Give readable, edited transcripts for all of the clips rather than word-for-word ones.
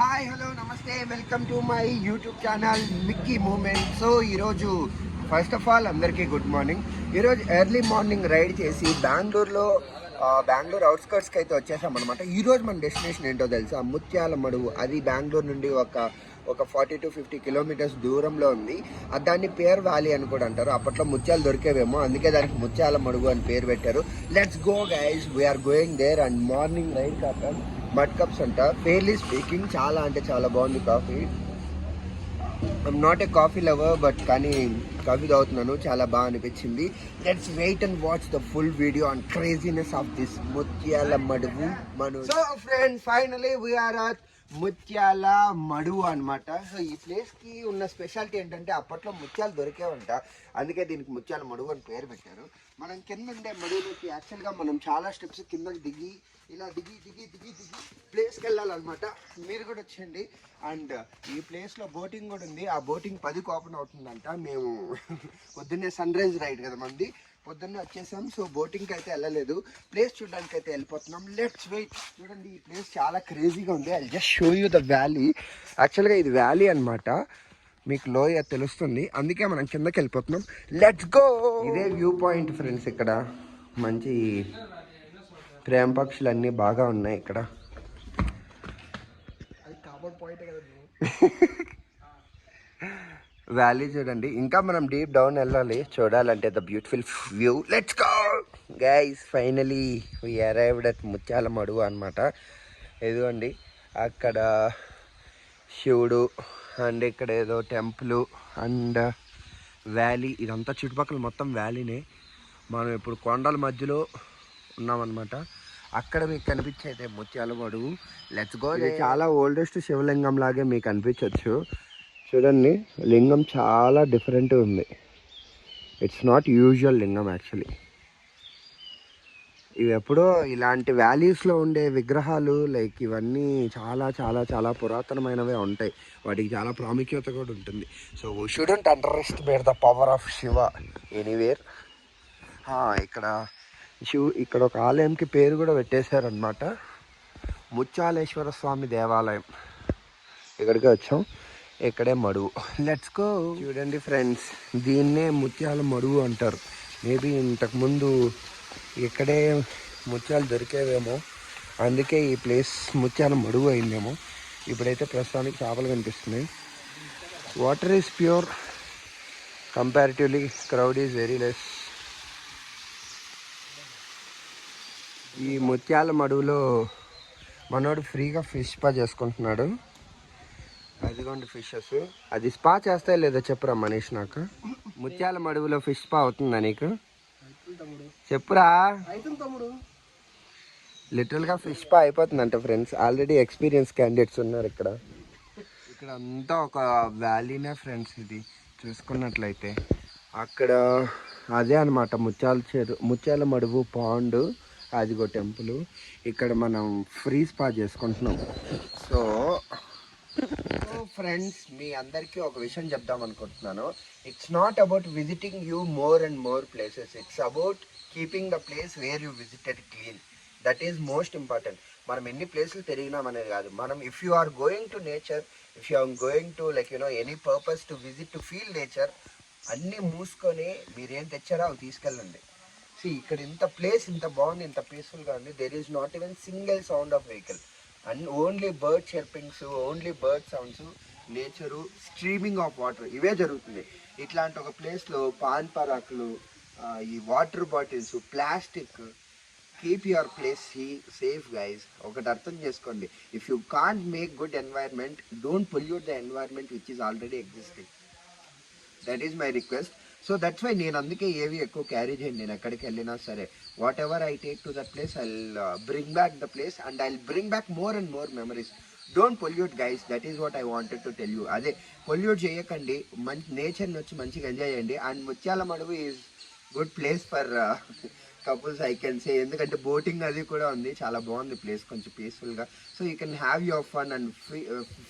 Hi hello నమస్తే welcome to my YouTube channel Mickey Moment. So ఈరోజు first of all అందరికీ good morning. ఈరోజు early morning ride చేసి బెంగళూరు అవుట్స్కర్ట్స్కి అయితే వచ్చేసామన్నమాట. ఈరోజు మన డెస్టినేషన్ ఏంటో తెలుసా? ముత్యాల మడుగు. అది బెంగళూరు నుండి ఒక 40 to 50 కిలోమీటర్స్ దూరంలో ఉంది. దాన్ని పేర్ వ్యాలీ అని కూడా అంటారు. అప్పట్లో ముత్యాలు దొరికేవేమో, అందుకే దానికి ముత్యాల మడుగు అని పేరు పెట్టారు. Let's go guys, we're going there. And morning ride కాక మడ్ కప్స్ అంట. ఫెయిర్లీ స్పీకింగ్ చాలా అంటే చాలా బాగుంది coffee. I'm not a coffee lover, but కానీ కాఫీ తాగుతున్నాను, చాలా బాగా అనిపించింది. Let's wait and watch the full video and craziness of this Muthyala Madugu. So friends, finally we're at Muthyala Madugu అనమాట. సో ఈ ప్లేస్కి ఉన్న స్పెషాలిటీ ఏంటంటే అప్పట్లో ముత్యాలు దొరికేవంట, అందుకే దీనికి ముత్యాల మడుగు అని పేరు పెట్టారు. మనం కింద ఉండే మడుగులోకి యాక్చువల్గా మనం చాలా స్టెప్స్ కిందకి దిగి ఇలా దిగి ప్లేస్కి వెళ్ళాలన్నమాట. మీరు కూడా వచ్చేయండి. అండ్ ఈ ప్లేస్లో బోటింగ్ కూడా ఉంది. ఆ బోటింగ్ 10కి ఓపెన్ అవుతుందంట. మేము పొద్దున్నే సన్ రైజ్ రైడ్ కదా మంది, పొద్దున్నే వచ్చేసాం. సో బోటింగ్కి అయితే వెళ్ళలేదు, ప్లేస్ చూడడానికి అయితే వెళ్ళిపోతున్నాం. Let's wait. చూడండి, ఈ ప్లేస్ చాలా క్రేజీగా ఉంది. I just show you the valley. యాక్చువల్గా ఇది వ్యాలీ అనమాట, మీకు లోయ తెలుస్తుంది, అందుకే మనం కిందకి వెళ్ళిపోతున్నాం. Let's go. ఇదే వ్యూ పాయింట్ ఫ్రెండ్స్. ఇక్కడ మంచి ప్రేమ పక్షులు అన్నీ బాగా ఉన్నాయి ఇక్కడ. వ్యాలీ చూడండి. ఇంకా మనం డీప్ డౌన్ వెళ్ళాలి చూడాలంటే the beautiful view. Let's go guys. Finally we arrived at Muthyala Madugu అనమాట. ఇదిగోండి అక్కడ శివుడు, అండ్ ఇక్కడ ఏదో టెంపుల్ అండ్ వ్యాలీ. ఇదంతా చుట్టుపక్కల మొత్తం వ్యాలీనే. మనం ఇప్పుడు కొండల మధ్యలో ఉన్నామన్నమాట. అక్కడ మీకు కనిపించేదే ముత్యాల మడుగు. Let's go. ఇది చాలా ఓల్డెస్ట్ శివలింగం లాగే మీకు అనిపించవచ్చు. చూడండి, లింగం చాలా డిఫరెంట్ ఉంది. ఇట్స్ నాట్ యూజువల్ లింగం యాక్చువల్లీ. ఇవి ఎప్పుడో ఇలాంటి వ్యాలీస్లో ఉండే విగ్రహాలు లైక్ ఇవన్నీ చాలా చాలా చాలా పురాతనమైనవే ఉంటాయి. వాటికి చాలా ప్రాముఖ్యత కూడా ఉంటుంది. So we shouldn't under the power of Shiva anywhere. ఇక్కడ ఒక ఆలయంకి పేరు కూడా పెట్టేశారనమాట, ముత్యాలేశ్వర స్వామి దేవాలయం. ఇక్కడికి వచ్చాం, ఇక్కడే మడుగు. Let's go. చూడండి ఫ్రెండ్స్, దీన్నే ముత్యాల మడుగు అంటారు. మేబీ ఇంతకుముందు ఇక్కడే ముత్యాలు దొరికేవేమో, అందుకే ఈ ప్లేస్ ముత్యాల మడుగు అయిందేమో. ఇప్పుడైతే ప్రస్తుతానికి చేపలు కనిపిస్తున్నాయి. Water is pure, comparatively crowd is very less. ఈ ముత్యాల మడుగులో మనోడు ఫ్రీగా ఫిష్ స్పా చేసుకుంటున్నాడు. అదిగోండి ఫిషెస్. అది స్పా చేస్తాయి లేదో చెప్పురా మనీష్. నాకు ముత్యాల మడుగులో ఫిష్ స్పా అవుతుందా నీకు? చెప్పురా. లిటరల్గా ఫిష్ స్పా అయిపోతుందంట ఫ్రెండ్స్. ఆల్రెడీ ఎక్స్పీరియన్స్ క్యాండిడేట్స్ ఉన్నారు ఇక్కడ. ఇక్కడ అంతా ఒక వ్యాలీనే ఫ్రెండ్స్. ఇది చూసుకున్నట్లయితే అక్కడ అదే అనమాట ముత్యాల మడుగు పాండ్. అదిగో టెంపుల్. ఇక్కడ మనం ఫ్రీ స్పా చేసుకుంటున్నాం. సో ఫ్రెండ్స్, మీ అందరికీ ఒక విషయం చెప్దాం అనుకుంటున్నాను. It's not about visiting you more and more places. It's about keeping the place where you visited clean. That is most important. మనం ఎన్ని ప్లేసులు తిరిగినాం అనేది కాదు. మనం if you are going to nature, if you are going to like any purpose to visit to feel nature, అన్నీ మూసుకొని మీరేం తెచ్చారో అవి తీసుకెళ్ళండి. ఇక్కడ ఇంత ప్లేస్ ఇంత బాగుంది, ఇంత పీస్ఫుల్గా ఉంది. There is not even single sound of vehicle. And only bird chirpings, only bird sounds, nature, streaming of water, ఇవే జరుగుతుంది. ఇట్లాంటి ఒక ప్లేస్లో పాన్ పరాకులు, ఈ water bottles, plastic, keep your place safe guys. ఒకటి అర్థం చేసుకోండి, if you can't make good environment, don't pollute the environment which is already existing. That is my request. So that's why నేను అందుకే ఏవి ఎక్కువ క్యారీ చేయండి. నేను ఎక్కడికి వెళ్ళినా సరే, what ever I take to that place, I bring back the place and I bring back more and more memories. Don't pollute guys. That is what I wanted to tell you. అదే, pollute చేయకండి, మంచి నేచర్ని వచ్చి మంచిగా enjoy చేయండి. And ముత్యాల మడుగు is good place for couples I can say. ఎందుకంటే బోటింగ్ అది కూడా ఉంది, చాలా బాగుంది ప్లేస్, కొంచెం పీస్ఫుల్గా. So you can have your fun and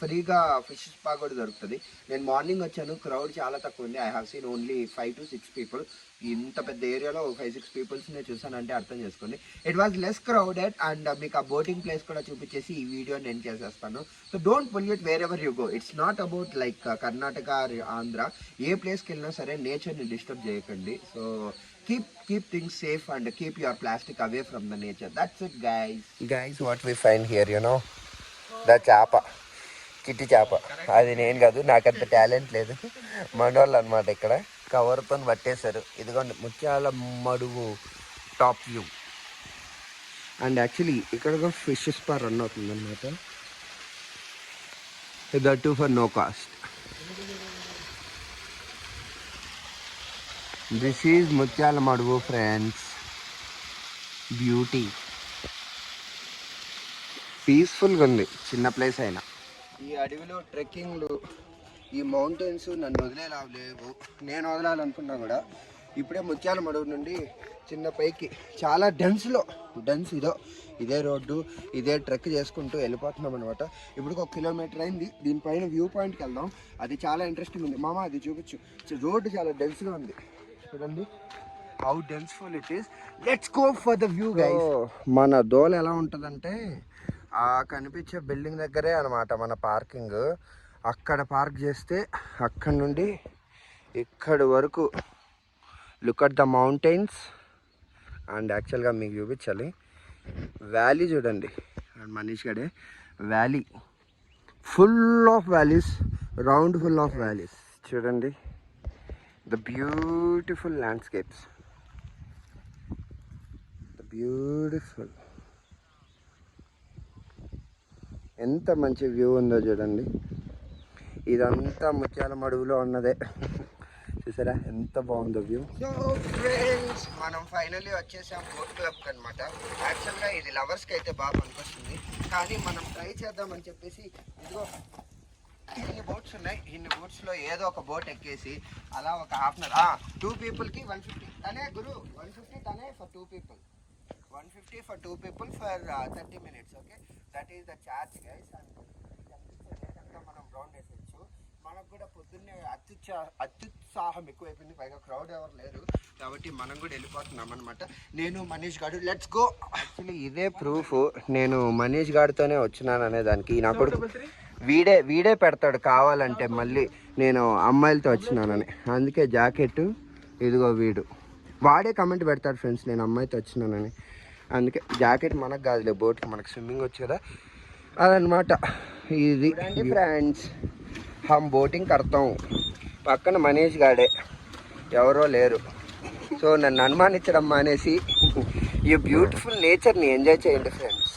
ఫ్రీగా ఫిష్ స్పా కూడా దొరుకుతుంది. నేను మార్నింగ్ వచ్చాను, క్రౌడ్ చాలా తక్కువ ఉంది. I have seen only 5 to 6 people. ఇంత పెద్ద ఏరియాలో 5-6 పీపుల్స్ నేను చూసానంటే అర్థం చేసుకోండి. It was less crowded. And మీకు ఆ బోటింగ్ ప్లేస్ కూడా చూపించేసి ఈ వీడియో నేను చేసేస్తాను. So don't pollute wherever you go. It's not about like Karnataka, Andhra, ఏ ప్లేస్కి వెళ్ళినా సరే నేచర్ని డిస్టర్బ్ చేయకండి. So keep things safe and keep your plastic away from the nature. That's it, guys. What we find here, you know, the chapa, చిట్టి చేప. అది నేను కాదు, నాకంత టాలెంట్ లేదు, మనోళ్ళు అనమాట. ఇక్కడ కవర్తో పట్టేశారు. ఇదిగోండి Muthyala Madugu top view. And actually ఇక్కడ ఫిష్ స్పా రన్ అవుతుంది అనమాట. That too for no cost. This is Muthyala Madugu friends. Beauty, పీస్ఫుల్గా ఉంది, చిన్న ప్లేస్ అయినా. ఈ అడవిలో ట్రెక్కింగ్లు, ఈ మౌంటైన్స్ నన్ను వదిలేలా లేవు. నేను వదలాలనుకున్నా కూడా ఇప్పుడే ముత్యాల మడుగు నుండి చిన్న పైకి చాలా డెన్స్ ఇదే రోడ్డు, ఇదే ట్రెక్ చేసుకుంటూ వెళ్ళిపోతున్నాం అనమాట. ఇప్పుడు 1 కిలోమీటర్ అయింది. దీనిపైన వ్యూ పాయింట్కి వెళ్దాం. అది చాలా ఇంట్రెస్టింగ్ ఉంది. మామ అది చూపించు. రోడ్డు చాలా డెన్స్గా ఉంది, చూడండి how denseful it is. Let's go for the view guys. మన దోల ఎలా ఉంటుందంటే ఆ కనిపించే బిల్డింగ్ దగ్గరే అనమాట మన పార్కింగ్. అక్కడ పార్క్ చేస్తే అక్కడ నుండి ఇక్కడి వరకు look at the mountains. And యాక్చువల్గా మీకు చూపించాలి, వ్యాలీ చూడండి. అండ్ మనీష్ గడే valley, full of valleys, round full of valleys. చూడండి the beautiful landscapes, the beautiful, ఎంత మంచి వ్యూ ఉందో చూడండి. ఇదంతా ముత్యాల మడుగులో ఉన్నదే. చూసారా ఎంత బాగుందో వ్యూ. సో ఫ్రెండ్స్, మనం ఫైనల్లీ వచ్చేసాం బోట్ క్లబ్కి అనమాట. యాక్చువల్గా ఇది లవర్స్కి అయితే బాగా పనికొస్తుంది, కానీ మనం ట్రై చేద్దామని చెప్పేసి ఇదిగో ఇన్ని బోట్స్ ఉన్నాయి. ఇన్ని బోట్స్లో ఏదో ఒక బోట్ ఎక్కేసి అలా ఒక హాఫ్ అన్ అవర్ 2 peopleకి 150 తనే గురు, 150 తనే for 2 people, 150 for 2 people for 30 minutes. Okay, that is the charge guys. And మనం రౌండ్ వేసేయచ్చు. మనకు కూడా పొద్దున్నే అత్యుత్సాహం ఎక్కువైపోయింది, పైగా క్రౌడ్ ఎవరు లేరు కాబట్టి మనం కూడా వెళ్ళిపోతున్నాం అనమాట. నేను మనీష్ గారు లెట్స్ గో. యాక్చువల్లీ ఇదే ప్రూఫ్ నేను మనీష్ గారితోనే వచ్చినాను అనే దానికి. నా కొడుకు వీడే పెడతాడు కావాలంటే మళ్ళీ నేను అమ్మాయిలతో వచ్చినానని. అందుకే జాకెట్ ఇదిగో వాడే కమెంట్ పెడతాడు ఫ్రెండ్స్ నేను అమ్మాయితో వచ్చినానని. అందుకే జాకెట్ మనకు కాదులే, బోట్కి మనకు స్విమ్మింగ్ వచ్చు కదా, అదనమాట. ఇది ఫ్రెండ్స్ హమ్ బోటింగ్ కడతాం. పక్కన మనీష్ గాడే, ఎవరో లేరు. సో నన్ను అనుమానించడం మానేసి ఈ బ్యూటిఫుల్ నేచర్ని ఎంజాయ్ చేయండి ఫ్రెండ్స్.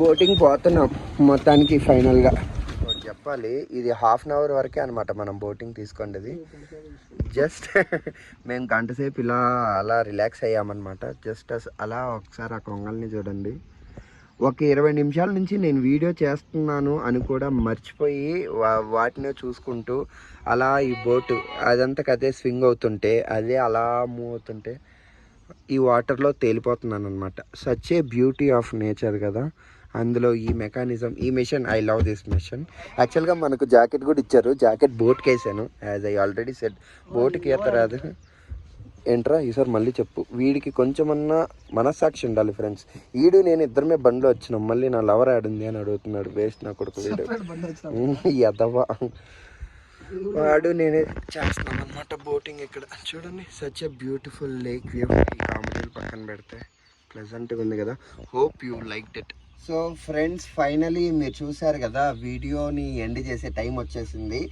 బోటింగ్ పోతున్నాం మొత్తానికి ఫైనల్గా. చెప్పాలి, ఇది హాఫ్ అన్ అవర్ వరకే అనమాట మనం బోటింగ్ తీసుకోండి. జస్ట్ మేము గంట సేపు అలా రిలాక్స్ అయ్యామన్నమాట. జస్ట్ అలా ఒకసారి ఆ కొంగల్ని చూడండి. ఒక 20 నిమిషాల నుంచి నేను వీడియో చేస్తున్నాను అని కూడా మర్చిపోయి వాటినే చూసుకుంటూ అలా ఈ బోటు అదంతకదే స్వింగ్ అవుతుంటే, అదే అలా మూవ్ అవుతుంటే ఈ వాటర్లో తేలిపోతున్నాను అనమాట. Such a beauty of nature కదా. అందులో ఈ మెకానిజం, ఈ machine, I love this machine. యాక్చువల్గా మనకు జాకెట్ కూడా ఇచ్చారు. జాకెట్ బోట్కి వేసాను, యాజ్ ఐ ఆల్రెడీ సెడ్. బోట్కి ఈత రాదు ఏంట్రా ఈసారి మళ్ళీ చెప్పు. వీడికి కొంచెమన్నా మనస్సాక్షి ఉండాలి ఫ్రెండ్స్. నేను ఇద్దరమే బండిలో వచ్చినాం, మళ్ళీ నా లవర్ ఆడుంది అని అడుగుతున్నాడు. వేస్ట్ నా కొడుకు వీడు, ఎదవా. వాడు నేనే చేస్తున్నాం అనమాట బోటింగ్. ఇక్కడ చూడండి, such a beautiful lake view. ఈ కామెడీలు పక్కన పెడితే ప్లెజెంట్గా ఉంది కదా. Hope you liked it. So friends, finally మీరు చూసారు కదా, వీడియోని ఎండ్ చేసే టైం వచ్చేసింది.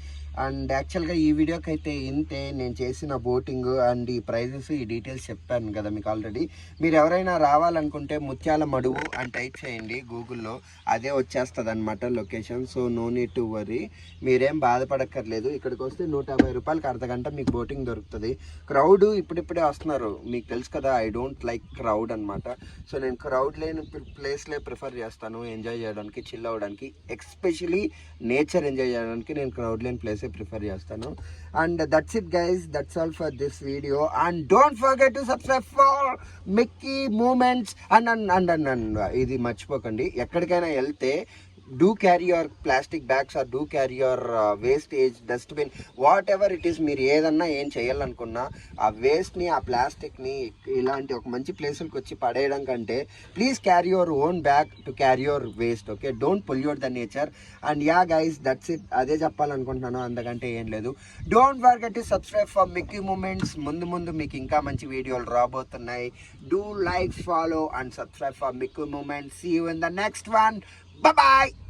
అండ్ యాక్చువల్గా ఈ వీడియోకి అయితే ఇంతే. నేను చేసిన బోటింగ్ అండ్ ఈ ప్రైజెస్, ఈ డీటెయిల్స్ చెప్పాను కదా మీకు ఆల్రెడీ. మీరు ఎవరైనా రావాలనుకుంటే ముత్యాల మడుగు అని టైప్ చేయండి గూగుల్లో, అదే వచ్చేస్తుంది అనమాట location. So no need to worry, మీరేం బాధపడక్కర్లేదు. ఇక్కడికి వస్తే 150 రూపాయలకి అర్ధగంట మీకు బోటింగ్ దొరుకుతుంది. క్రౌడ్ ఇప్పుడిప్పుడే వస్తున్నారు, మీకు తెలుసు కదా, ఐ డోంట్ లైక్ క్రౌడ్ అనమాట. సో నేను క్రౌడ్ లేని ప్లేస్లే ప్రిఫర్ చేస్తాను ఎంజాయ్ చేయడానికి, చిల్ అవ్వడానికి, ఎస్పెషలీ నేచర్ ఎంజాయ్ చేయడానికి నేను క్రౌడ్ లేని ప్లేసే బ్యాగ్సే ప్రిఫర్ చేస్తాను. And that's it guys, that's all for this video. And don't forget to subscribe for Mickey Moments. అండ్ ఇది మర్చిపోకండి, ఎక్కడికైనా వెళ్తే do carry your plastic bags or do carry your wastage dustbin, whatever it is. మీరు ఏదన్నా ఏం చేయాలనుకున్నా ఆ వేస్ట్ని, ఆ ప్లాస్టిక్ని ఇలాంటి ఒక మంచి ప్లేసులకు వచ్చి పడేయడం కంటే please carry your own bag to carry your waste. Okay, don't pollute the nature. And yeah guys, that's it, అదే చెప్పాలనుకుంటున్నాను, అంతకంటే ఏం లేదు. Don't forget to subscribe for Mickey Moments. ముందు మీకు ఇంకా మంచి వీడియోలు రాబోతున్నాయి. Do like, follow and subscribe for Mickey Moments. See you in the next one. Bye bye.